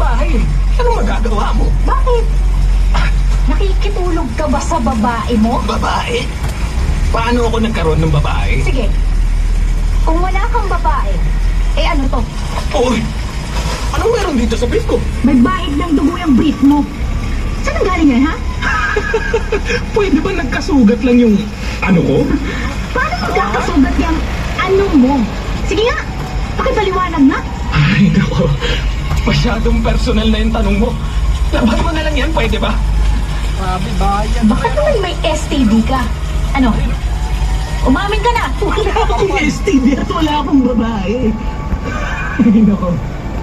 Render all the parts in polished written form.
bahay eh. Anong magagawa mo? Bakit? Nakikitulog ka ba sa babae mo? Babae? Paano ako nagkaroon ng babae? Sige. Kung wala kang babae, eh ano to? Uy! Anong meron dito sa brief ko? May baig ng dugo yung brief mo. Saan ang galing yan, ha? Pwede ba nagkasugat lang yung ano ko? Paano magkakasugat yung ano mo? Sige nga, pakipaliwanag na. Ay, nako. Masyadong personal na yung tanong mo. Laban mo na lang yan, pwede ba? Grabe, bayan. Baka naman may STD ka. Ano? Umamin ka na. Wala akong STD at wala akong babae. Ay, nako.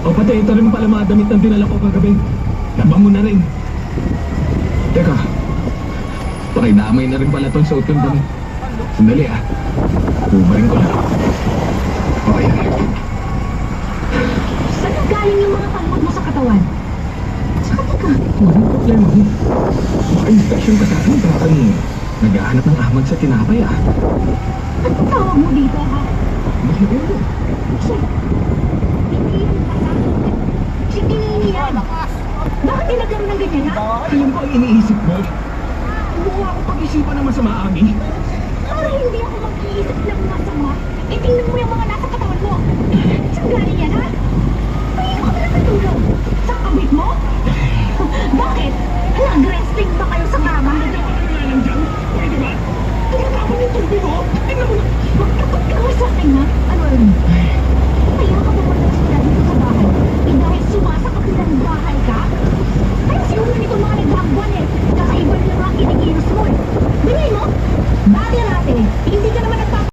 O pati, ito rin pala mga damit ng dinala ko kagabi. Laban mo na rin. Teka. Pakidamay na rin pala itong suot yung damit. Sandali ah. Ubarin ko lang. Okay yan. Saan ang galing yung mga palmot mo sa katawan? Saka teka. Walang problema mo. Maka-inspection ka sa akin. Parang naghahanap ng ahmad sa tinapay ah. Anong tawag mo dito, ha? Mahirap mo. Hindi yan. Bakit din nagkaroon ng ganyan, ha? Alam ko ang iniisip mo. Kumuha ako pag-isipan ng masama, Ami. Para hindi ako mag-iisip ng masama, eh tingnan mo yung mga